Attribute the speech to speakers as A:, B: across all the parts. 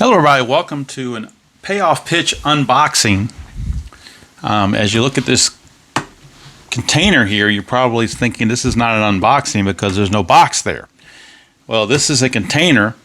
A: Hello everybody, welcome to an Payoff Pitch unboxing. As you look at this container here, you're probably thinking this is not an unboxing because there's no box there. Well, this is a container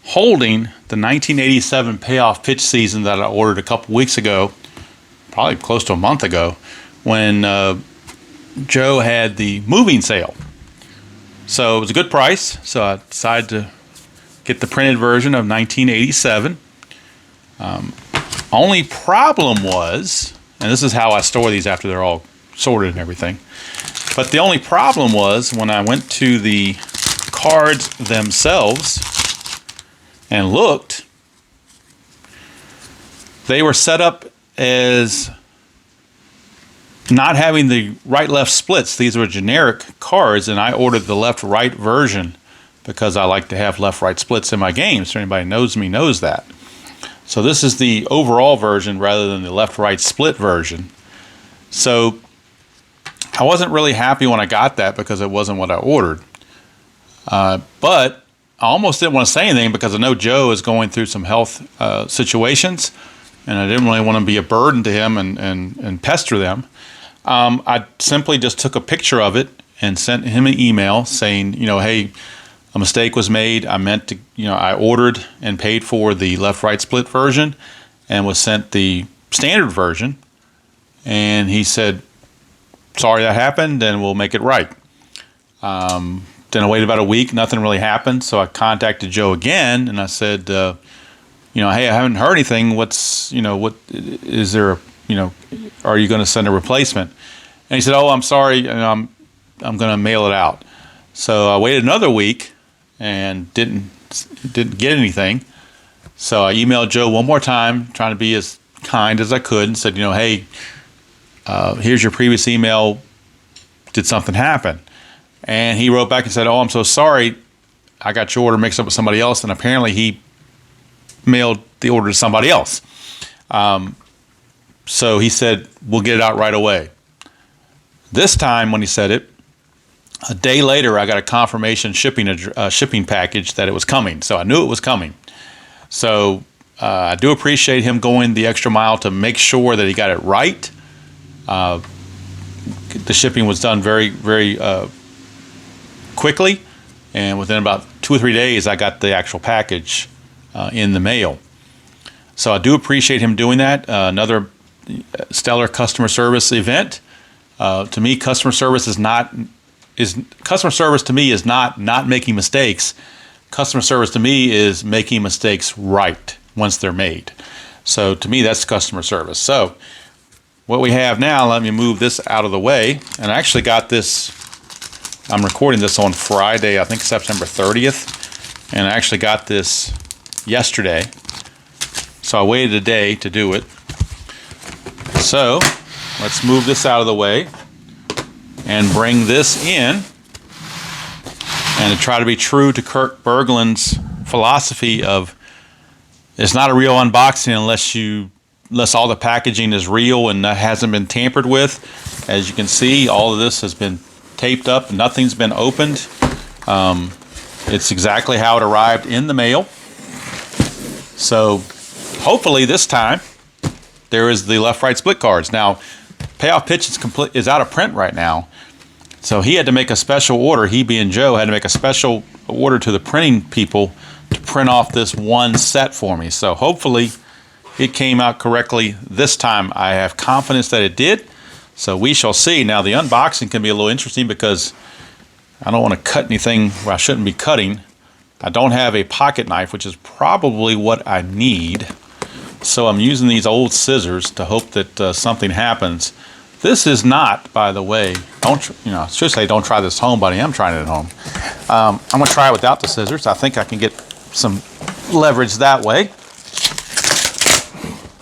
A: holding the 1987 Payoff Pitch season that I ordered a couple weeks ago, probably close to a month ago, when Joe had the moving sale. So it was a good price, so I decided to get the printed version of 1987. Only problem was, and this is how I store these after they're all sorted and everything, but the only problem was when I went to the cards themselves and looked, they were set up as not having the right-left splits. These were generic cards, and I ordered the left-right version because I like to have left-right splits in my games. So anybody knows me knows that. So this is the overall version rather than the left-right split version. So I wasn't really happy when I got that because it wasn't what I ordered. But I almost didn't want to say anything because I know Joe is going through some health situations, and I didn't really want to be a burden to him and pester them. I simply just took a picture of it and sent him an email saying, hey, a mistake was made. I meant to, I ordered and paid for the left-right split version and was sent the standard version. And he said, sorry that happened, and we'll make it right. Then I waited about a week. Nothing really happened. So I contacted Joe again, and I said, hey, I haven't heard anything. What is there, are you going to send a replacement? And he said, oh, I'm sorry. I'm going to mail it out. So I waited another week and didn't get anything. So I emailed Joe one more time, trying to be as kind as I could, and said, hey, here's your previous email. Did something happen? And he wrote back and said, oh, I'm so sorry. I got your order mixed up with somebody else, and apparently he mailed the order to somebody else. So he said, we'll get it out right away. This time when he said it, a day later, I got a confirmation shipping package that it was coming. So I knew it was coming. So I do appreciate him going the extra mile to make sure that he got it right. The shipping was done very, very quickly. And within about 2 or 3 days, I got the actual package in the mail. So I do appreciate him doing that. Another stellar customer service event. To me, customer service is not making mistakes. Customer service to me is making mistakes right once they're made. So to me, that's customer service. So what we have now, let me move this out of the way. And I actually got this, I'm recording this on Friday, I think September 30th. And I actually got this yesterday. So I waited a day to do it. So let's move this out of the way and bring this in, and to try to be true to Kirk Berglund's philosophy of it's not a real unboxing unless all the packaging is real and that hasn't been tampered with. As you can see, all of this has been taped up. Nothing's been opened. It's exactly how it arrived in the mail. So hopefully this time there is the left-right split cards. Now, Payoff Pitch is out of print right now. So he had to make a special order. He, being Joe, had to make a special order to the printing people to print off this one set for me. So hopefully it came out correctly this time. I have confidence that it did. So we shall see. Now the unboxing can be a little interesting because I don't want to cut anything where I shouldn't be cutting. I don't have a pocket knife, which is probably what I need. So I'm using these old scissors to hope that something happens. This is not, by the way, I should say don't try this at home, but I am trying it at home. I'm going to try it without the scissors. I think I can get some leverage that way.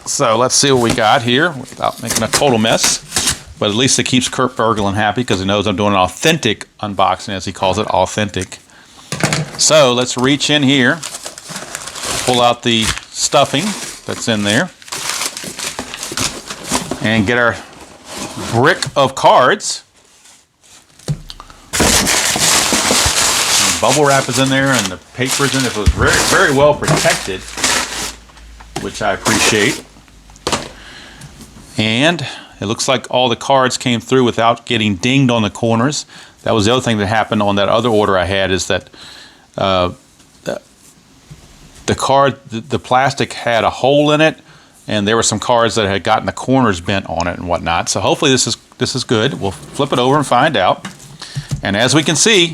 A: So let's see what we got here without making a total mess. But at least it keeps Kirk Berglund happy because he knows I'm doing an authentic unboxing, as he calls it, authentic. So let's reach in here, pull out the stuffing that's in there, and get our brick of cards. And bubble wrap is in there, and the paper is in there. It was very, very well protected. which I appreciate. And it looks like all the cards came through without getting dinged on the corners. That was the other thing that happened on that other order I had, is that the plastic had a hole in it, and there were some cards that had gotten the corners bent on it and whatnot. So hopefully this is good. We'll flip it over and find out. And as we can see,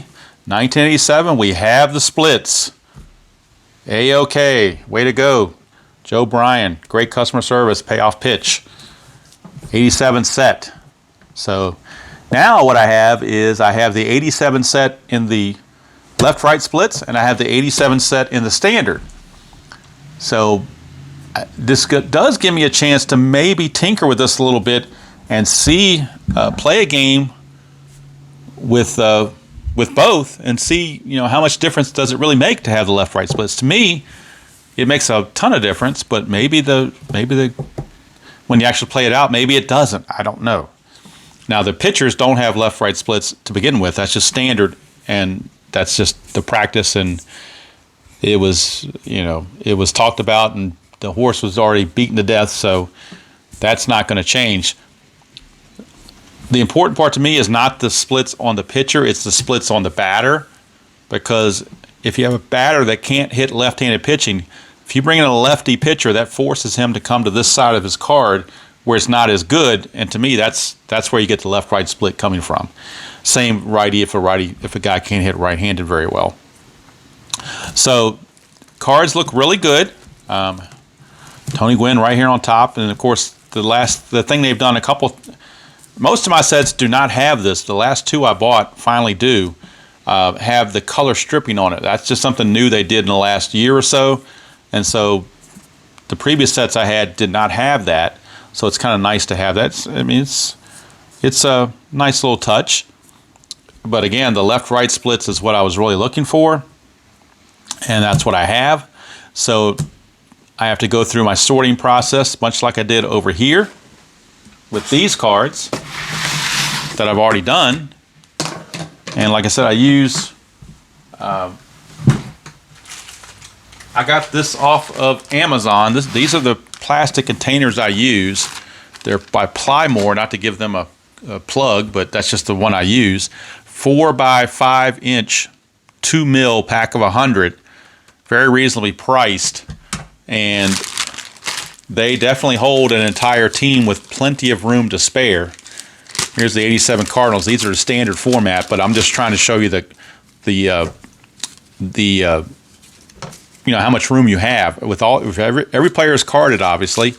A: 1987, we have the splits. A-OK, way to go. Joe Bryan, great customer service, Payoff Pitch. 87 set. So now what I have is I have the 87 set in the left-right splits, and I have the 87 set in the standard. So this does give me a chance to maybe tinker with this a little bit and see, play a game with both and see, how much difference does it really make to have the left-right splits. To me, it makes a ton of difference, but maybe when you actually play it out, maybe it doesn't. I don't know. Now, the pitchers don't have left-right splits to begin with. That's just standard, and that's just the practice, and it was talked about, and the horse was already beaten to death, so that's not going to change. The important part to me is not the splits on the pitcher, it's the splits on the batter, because if you have a batter that can't hit left-handed pitching, if you bring in a lefty pitcher, that forces him to come to this side of his card where it's not as good, and to me, that's where you get the left-right split coming from. Same righty if a guy can't hit right-handed very well. So cards look really good. Tony Gwynn right here on top, and of course the thing they've done most of my sets do not have this. The last two I bought finally do have the color stripping on it. That's just something new they did in the last year or so, and so the previous sets I had did not have that. So it's kind of nice to have that. It's a nice little touch. But again, the left-right splits is what I was really looking for, and that's what I have. So I have to go through my sorting process, much like I did over here with these cards that I've already done. And like I said, I got this off of Amazon. These are the plastic containers I use. They're by Plymore, not to give them a plug, but that's just the one I use. 4 by 5 inch 2 mil pack of 100, very reasonably priced, and they definitely hold an entire team with plenty of room to spare. Here's the 87 Cardinals. These are the standard format, but I'm just trying to show you how much room you have with every player is carded, obviously,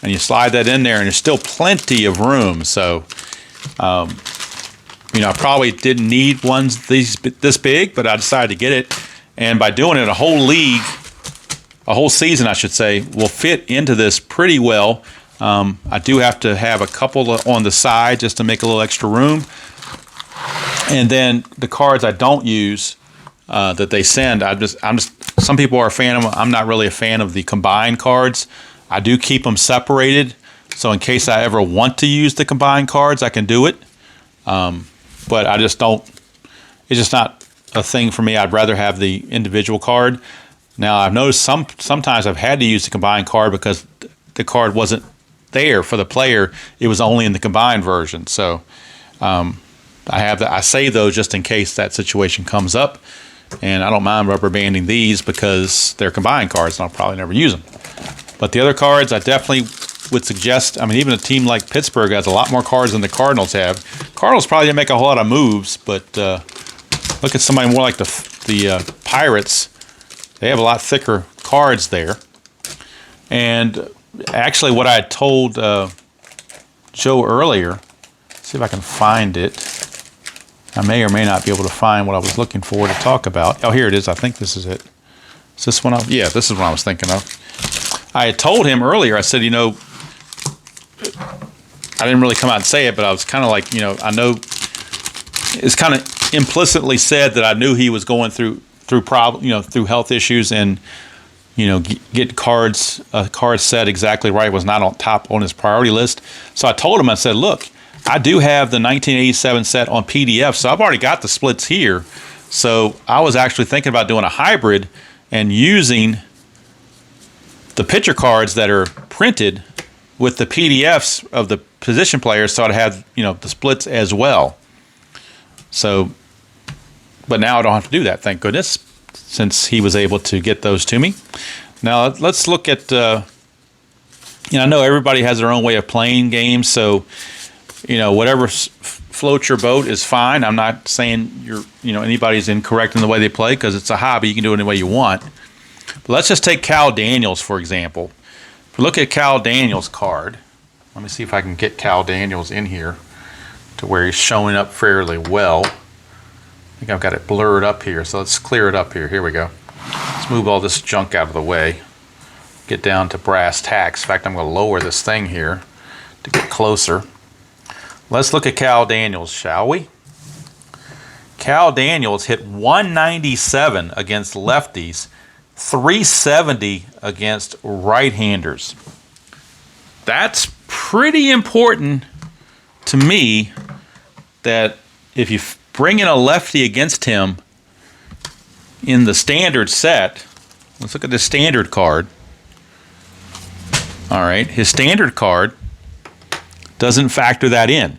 A: and you slide that in there, and there's still plenty of room. So, I probably didn't need ones this big, but I decided to get it, and by doing it, a whole season, I should say, will fit into this pretty well. I do have to have a couple on the side just to make a little extra room, and then the cards I don't use that they send, some people are a fan of them. I'm not really a fan of the combined cards. I do keep them separated, so in case I ever want to use the combined cards, I can do it. But I just don't. It's just not a thing for me. I'd rather have the individual card. Now I've noticed sometimes I've had to use the combined card because the card wasn't there for the player. It was only in the combined version. So I save those just in case that situation comes up. And I don't mind rubber banding these because they're combined cards and I'll probably never use them. But the other cards I definitely would suggest. Even a team like Pittsburgh has a lot more cards than the Cardinals have. Cardinals probably didn't make a whole lot of moves, but look at somebody more like the Pirates. They have a lot thicker cards there. And actually what I had told Joe earlier, see if I can find it. I may or may not be able to find what I was looking for to talk about. Oh, here it is. I think this is it. Is this one? Yeah, this is what I was thinking of. I had told him earlier, I said, I didn't really come out and say it, but I was kind of like, I know it's kind of implicitly said that I knew he was going through health issues, and get cards set exactly right was not on top on his priority list. So I told him, I said, look, I do have the 1987 set on PDF, so I've already got the splits here. So I was actually thinking about doing a hybrid and using the pitcher cards that are printed with the PDFs of the position players, so it had the splits as well. So, but now I don't have to do that, thank goodness, since he was able to get those to me. Now let's look at. I know everybody has their own way of playing games, so whatever floats your boat is fine. I'm not saying anybody's incorrect in the way they play, because it's a hobby. You can do it any way you want. But let's just take Cal Daniels, for example. If we look at Cal Daniels' card, let me see if I can get Cal Daniels in here to where he's showing up fairly well. I think I've got it blurred up here, so let's clear it up here. Here we go. Let's move all this junk out of the way. Get down to brass tacks. In fact, I'm going to lower this thing here to get closer. Let's look at Cal Daniels, shall we? Cal Daniels hit 197 against lefties, 370 against right-handers. That's pretty important to me, that if you bring in a lefty against him in the standard set, let's look at the standard card. All right, his standard card doesn't factor that in.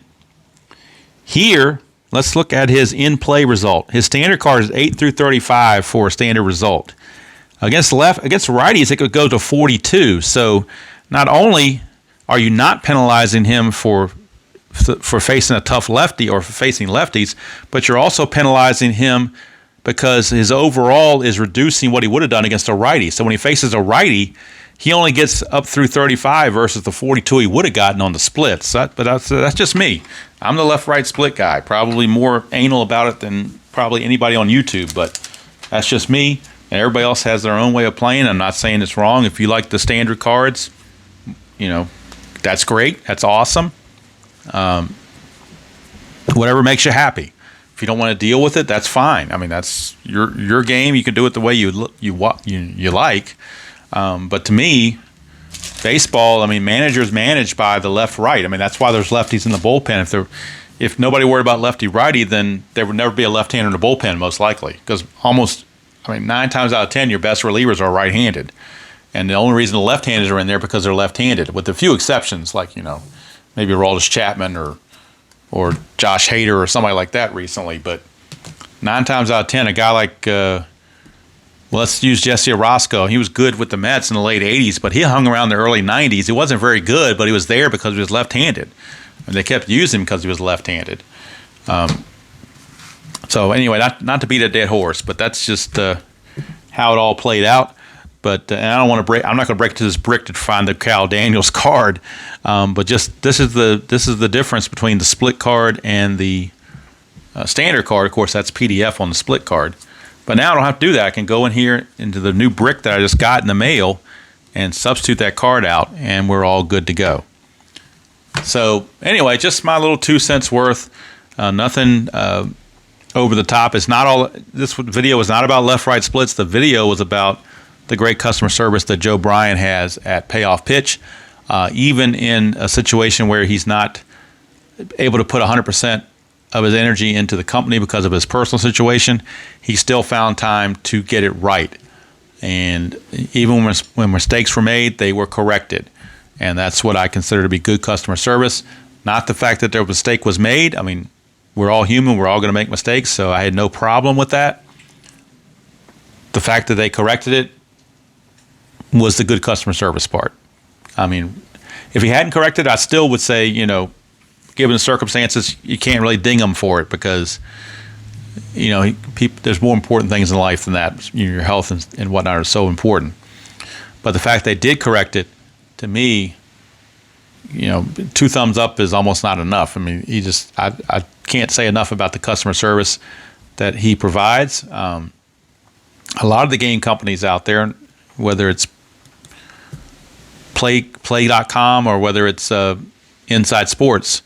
A: Here, let's look at his in-play result. His standard card is 8 through 35 for a standard result. Against righties, it could go to 42. So not only are you not penalizing him for facing a tough lefty or for facing lefties, but you're also penalizing him because his overall is reducing what he would have done against a righty. So when he faces a righty, he only gets up through 35 versus the 42 he would have gotten on the splits. But that's just me. I'm the left-right split guy, probably more anal about it than probably anybody on YouTube, but that's just me, and everybody else has their own way of playing. I'm not saying it's wrong. If you like the standard cards, that's great. That's awesome. Whatever makes you happy. If you don't want to deal with it, that's fine. I mean, that's your game. You can do it the way you like. But to me, baseball, managers manage by the left-right. That's why there's lefties in the bullpen. If nobody worried about lefty-righty, then there would never be a left-hander in the bullpen, most likely. Because 9 times out of 10, your best relievers are right-handed. And the only reason the left-handers are in there because they're left-handed, with a few exceptions, like, maybe Aroldis Chapman or Josh Hader or somebody like that recently. But 9 times out of 10, a guy like... let's use Jesse Orosco. He was good with the Mets in the late 80s, but he hung around the early 90s. He wasn't very good, but he was there because he was left-handed. And they kept using him because he was left-handed. So anyway, not to beat a dead horse, but that's just how it all played out. But and I'm not going to break to this brick to find the Cal Daniels card. But just this is the difference between the split card and the standard card. Of course, that's PDF on the split card. But now I don't have to do that. I can go in here into the new brick that I just got in the mail and substitute that card out, and we're all good to go. So anyway, just my little 2 cents worth. Nothing over the top. It's not all. This video was not about left-right splits. The video was about the great customer service that Joe Bryan has at Payoff Pitch. Even in a situation where he's not able to put 100% of his energy into the company because of his personal situation, he still found time to get it right. And even when mistakes were made, they were corrected. And that's what I consider to be good customer service. Not the fact that their mistake was made. We're all human. We're all going to make mistakes, so I had no problem with that. The fact that they corrected it was the good customer service part. If he hadn't corrected it, I still would say, given the circumstances, you can't really ding them for it because, there's more important things in life than that. Your health and whatnot are so important. But the fact they did correct it, to me, 2 thumbs up is almost not enough. I can't say enough about the customer service that he provides. A lot of the game companies out there, whether it's Play.com or whether it's Inside Sports,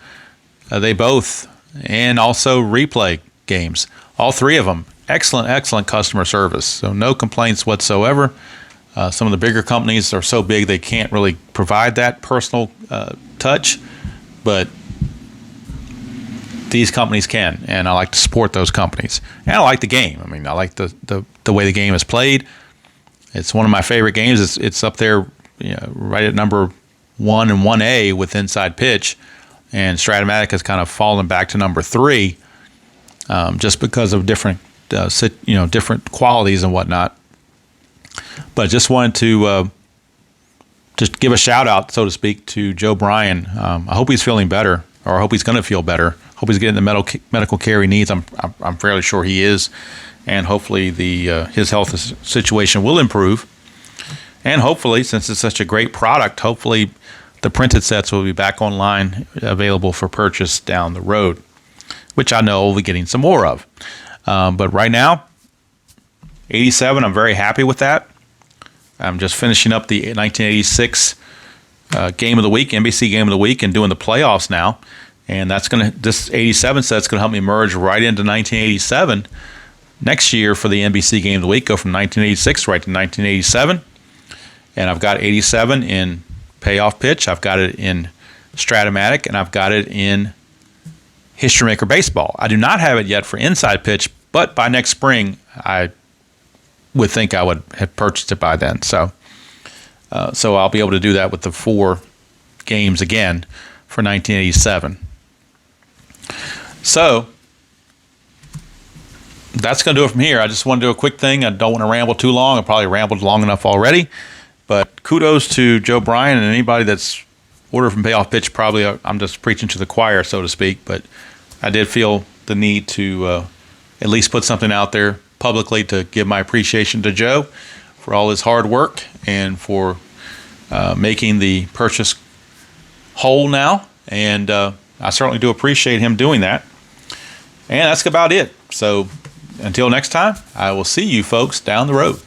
A: they both, and also Replay Games, all 3 of them, excellent customer service. So no complaints whatsoever. Some of the bigger companies are so big they can't really provide that personal touch, but these companies can, and I like to support those companies. And I like the game. I like the way the game is played. It's one of my favorite games. It's up there right at number 1 and 1A with Inside Pitch, and Stratomatic has kind of fallen back to number 3, just because of different different qualities and whatnot. But just wanted to just give a shout out, so to speak, to Joe Bryan. I hope he's feeling better, or I hope he's going to feel better. Hope he's getting the medical care he needs. I'm fairly sure he is, and hopefully his health situation will improve. And hopefully, since it's such a great product, hopefully the printed sets will be back online, available for purchase down the road, which I know we'll be getting some more of. But right now, 87, I'm very happy with that. I'm just finishing up the 1986 Game of the Week, NBC Game of the Week, and doing the playoffs now. And this 87 set's going to help me merge right into 1987 next year for the NBC Game of the Week, go from 1986 right to 1987. And I've got 87 in Payoff Pitch, I've got it in Stratomatic, and I've got it in History Maker Baseball. I do not have it yet for Inside Pitch, but by next spring, I would think I would have purchased it by then. So I'll be able to do that with the 4 games again for 1987. So that's going to do it from here. I just want to do a quick thing. I don't want to ramble too long. I probably rambled long enough already. But kudos to Joe Bryan and anybody that's ordered from Payoff Pitch. Probably I'm just preaching to the choir, so to speak. But I did feel the need to at least put something out there publicly to give my appreciation to Joe for all his hard work and for making the purchase whole now. And I certainly do appreciate him doing that. And that's about it. So until next time, I will see you folks down the road.